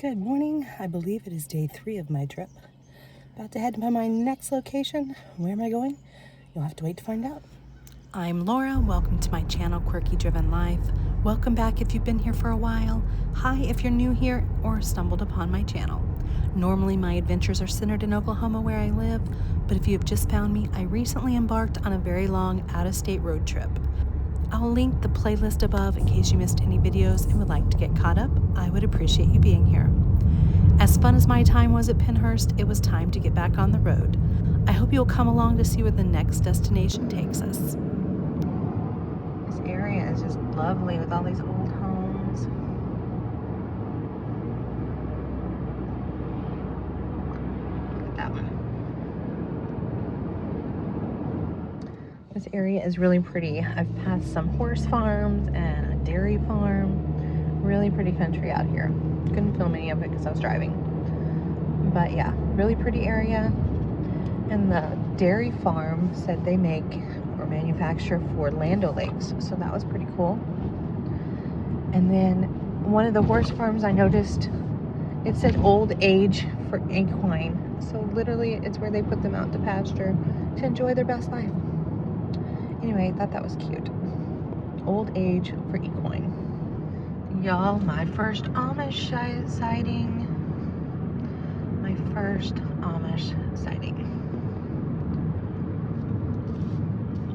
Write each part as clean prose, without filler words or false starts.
Good morning. I believe it is day 3 of my trip. About to head to my next location. Where am I going? You'll have to wait to find out. I'm Laura. Welcome to my channel, Quirky Driven Life. Welcome back if you've been here for a while. Hi if you're new here or stumbled upon my channel. Normally my adventures are centered in Oklahoma where I live, but if you have just found me, I recently embarked on a very long out-of-state road trip. I'll link the playlist above in case you missed any videos and would like to get caught up. I would appreciate you being here. As fun as my time was at Pennhurst, it was time to get back on the road. I hope you'll come along to see where the next destination takes us. This area is just lovely with all these old homes. Look at that one. This area is really pretty. I've passed some horse farms and a dairy farm. Really pretty country out here. Couldn't film any of it because I was driving. But yeah, really pretty area. And the dairy farm said they make or manufacture for Land O'Lakes. So that was pretty cool. And then one of the horse farms I noticed, it said old age for equine. So literally it's where they put them out to pasture to enjoy their best life. Anyway, I thought that was cute. Old age for equine. Y'all, my first Amish sighting. My first Amish sighting.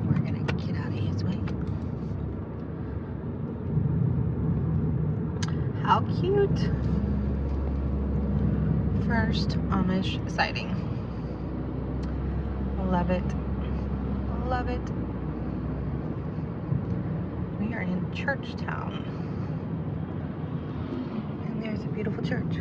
We're gonna get out of his way. How cute. First Amish sighting. Love it. Love it. We are in Churchtown. And there's a beautiful church.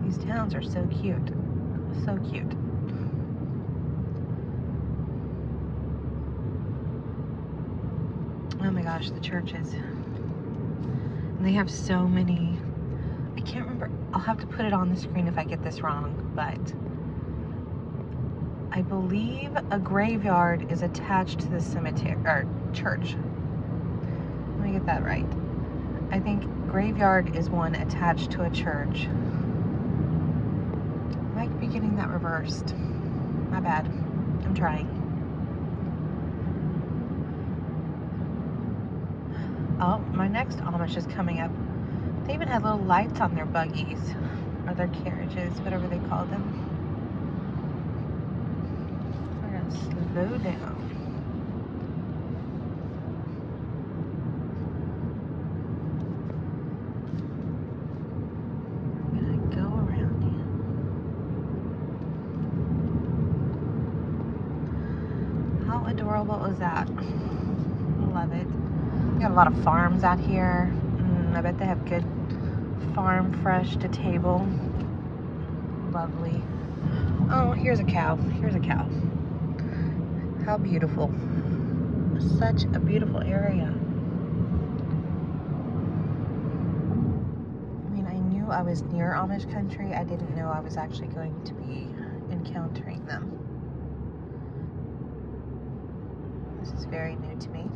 These towns are so cute. So cute. Oh my gosh, the churches. And they have so many, I can't remember, I'll have to put it on the screen if I get this wrong, but I believe a graveyard is attached to the cemetery, or church. Let me get that right. I think graveyard is one attached to a church. I might be getting that reversed. My bad. I'm trying. Oh, my next Amish is coming up. They even had little lights on their buggies, or their carriages, whatever they call them. We're gonna slow down. We're gonna go around here. How adorable is that? Love it. We got a lot of farms out here. I bet they have good farm fresh to table. Lovely. Oh, here's a cow. Here's a cow. How beautiful. Such a beautiful area. I mean, I knew I was near Amish country. I didn't know I was actually going to be encountering them. This is very new to me.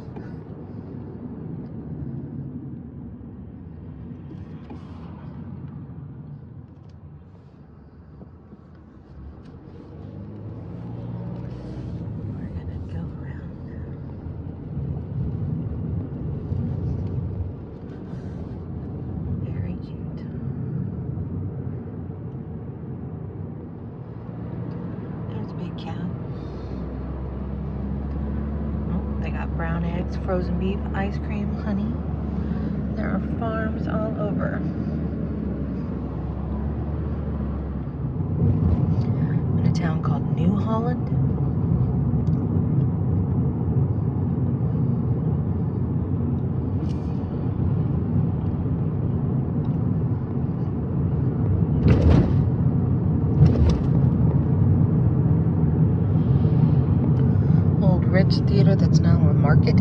Brown eggs, frozen beef, ice cream, honey. There are farms all over. In a town called New Holland. Old Rich Theater that's now a market.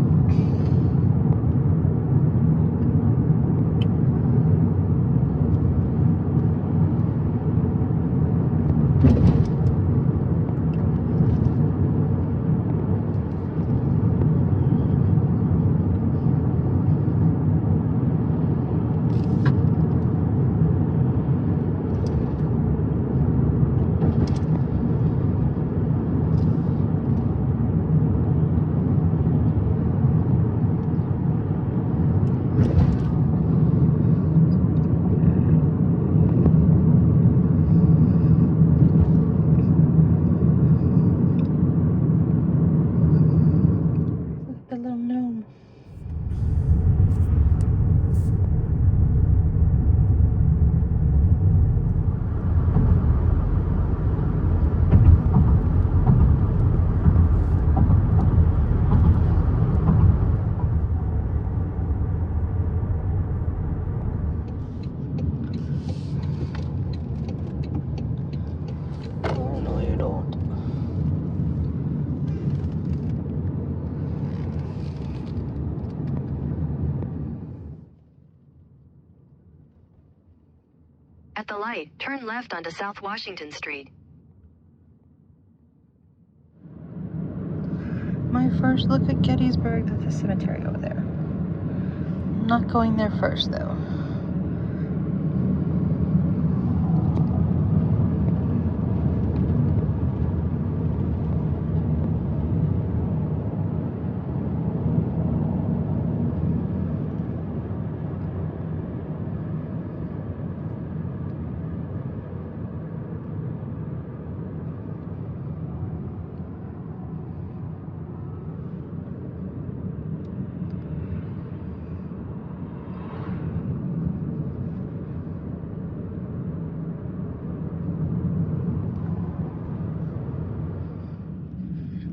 At the light, turn left onto South Washington Street. My first look at Gettysburg. That's a cemetery over there. I'm not going there first, though.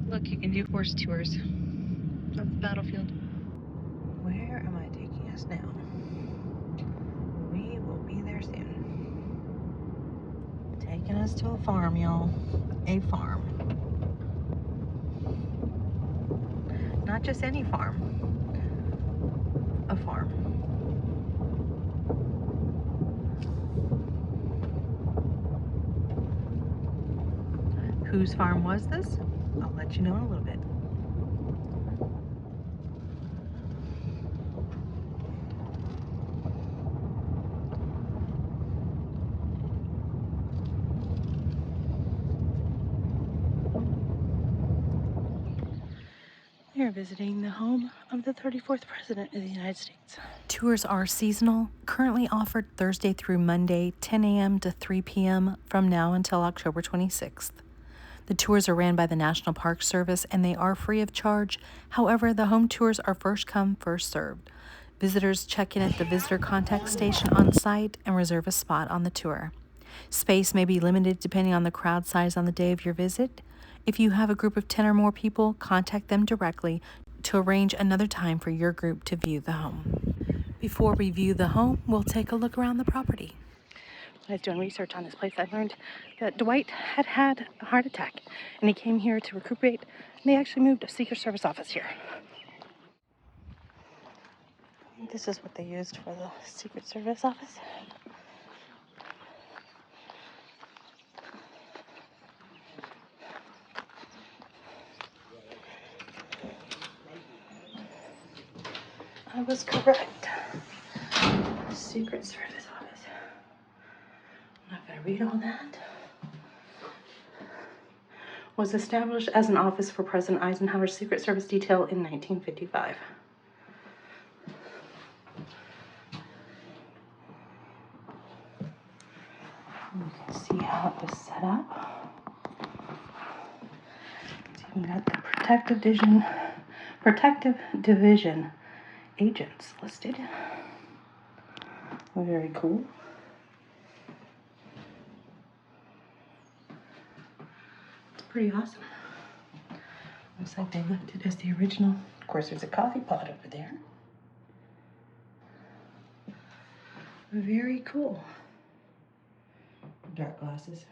Look, you can do horse tours of the battlefield. Where am I taking us now? We will be there soon. Taking us to a farm, y'all. A farm. Not just any farm. A farm. Whose farm was this? I'll let you know in a little bit. We are visiting the home of the 34th President of the United States. Tours are seasonal, currently offered Thursday through Monday, 10 a.m. to 3 p.m. from now until October 26th. The tours are ran by the National Park Service and they are free of charge. However, the home tours are first come, first served. Visitors check in at the visitor contact station on site and reserve a spot on the tour. Space may be limited depending on the crowd size on the day of your visit. If you have a group of 10 or more people, contact them directly to arrange another time for your group to view the home. Before we view the home, we'll take a look around the property. When I was doing research on this place, I learned that Dwight had had a heart attack and he came here to recuperate, and they actually moved a Secret Service office here. This is what they used for the Secret Service office. I was correct. Secret Service office. I'm not going to read all that. Was established as an office for President Eisenhower's Secret Service detail in 1955. You can see how it was set up. It's even got the protective division agents listed. Very cool. It's pretty awesome. Looks like they left it as the original. Of course, there's a coffee pot over there. Very cool. Dark glasses.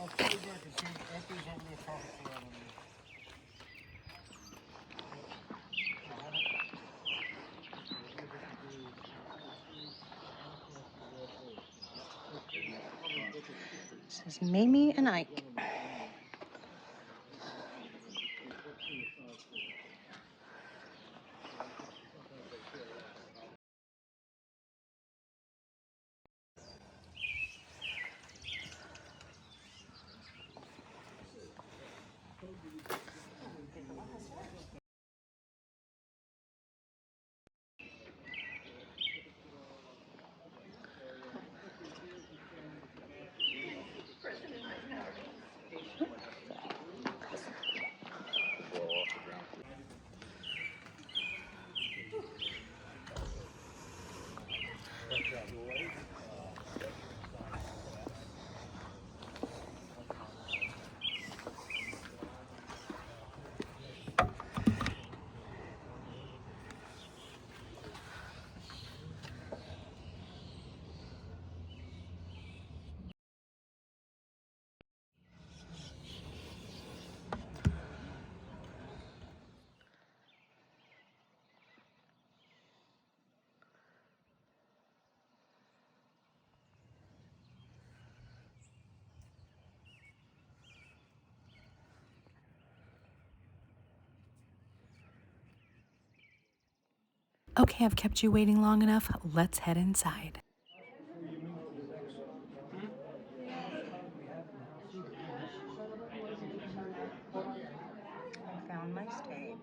I'll call you back as soon after he's over there talking to them. This is Mamie and Ike. Okay, I've kept you waiting long enough. Let's head inside. I found my state.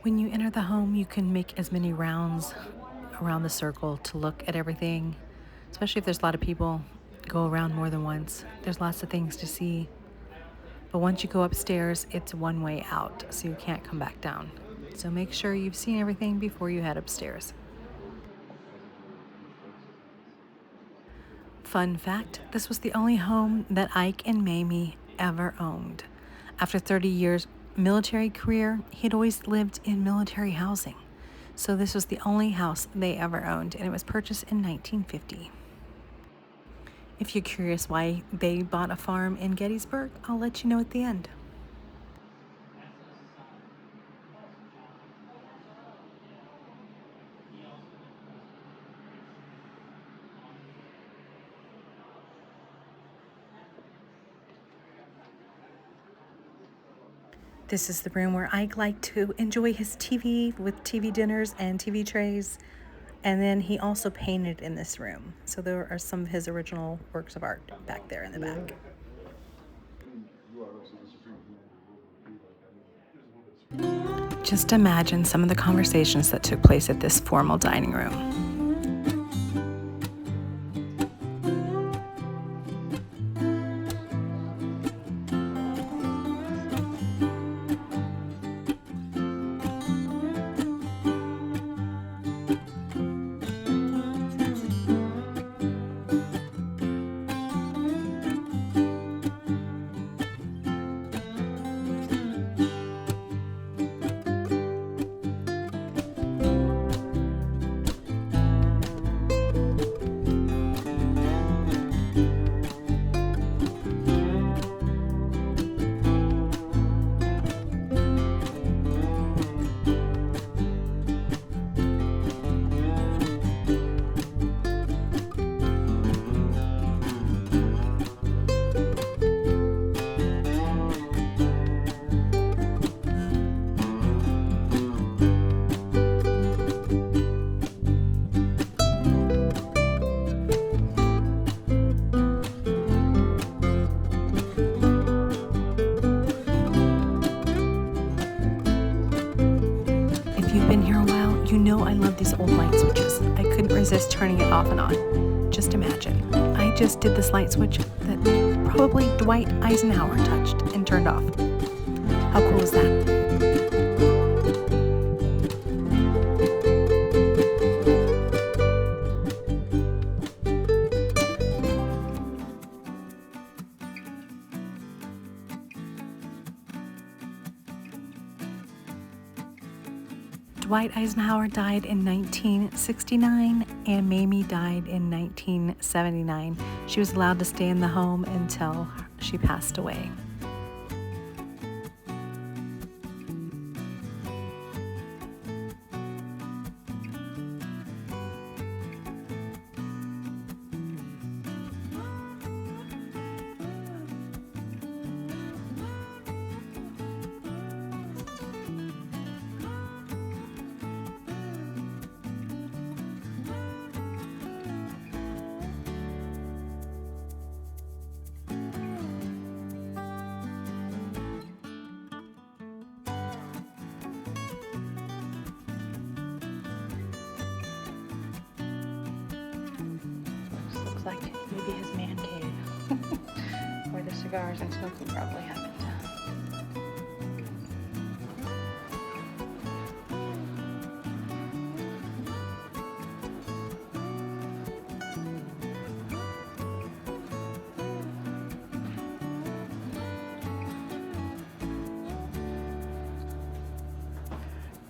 When you enter the home, you can make as many rounds around the circle to look at everything, especially if there's a lot of people. Go around more than once. There's lots of things to see. But once you go upstairs, it's one way out, so you can't come back down. So make sure you've seen everything before you head upstairs. Fun fact, this was the only home that Ike and Mamie ever owned. After 30 years military career, he'd always lived in military housing. So this was the only house they ever owned, and it was purchased in 1950. If you're curious why they bought a farm in Gettysburg, I'll let you know at the end. This is the room where Ike liked to enjoy his TV with TV dinners and TV trays. And then he also painted in this room. So there are some of his original works of art back there in the back. Just imagine some of the conversations that took place at this formal dining room. If you've been here a while, you know I love these old light switches. I couldn't resist turning it off and on. Just imagine, I just did this light switch that probably Dwight Eisenhower touched and turned off. How cool is that? Dwight Eisenhower died in 1969 and Mamie died in 1979. She was allowed to stay in the home until she passed away. Looks like maybe his man cave, where the cigars and smoking probably happened.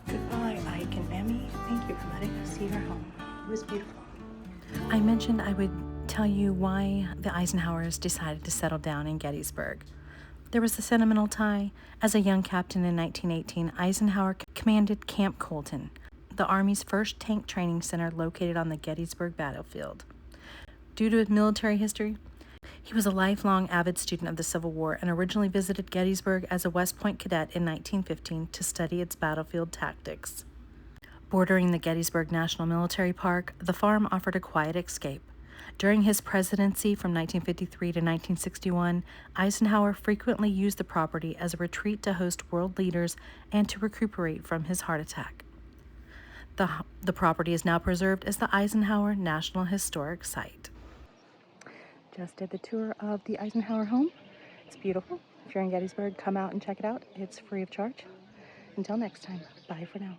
Goodbye, Ike and Emmy. Thank you for letting us see your home. It was beautiful. I mentioned I would tell you why the Eisenhowers decided to settle down in Gettysburg. There was a sentimental tie. As a young captain in 1918, Eisenhower commanded Camp Coltan, the Army's first tank training center located on the Gettysburg battlefield. Due to his military history, He was a lifelong avid student of the Civil War and originally visited Gettysburg as a West Point cadet in 1915 to study its battlefield tactics. Bordering the Gettysburg National Military Park, the farm offered a quiet escape. During his presidency from 1953 to 1961, Eisenhower frequently used the property as a retreat to host world leaders and to recuperate from his heart attack. The property is now preserved as the Eisenhower National Historic Site. Just did the tour of the Eisenhower home. It's beautiful. If you're in Gettysburg, come out and check it out. It's free of charge. Until next time, bye for now.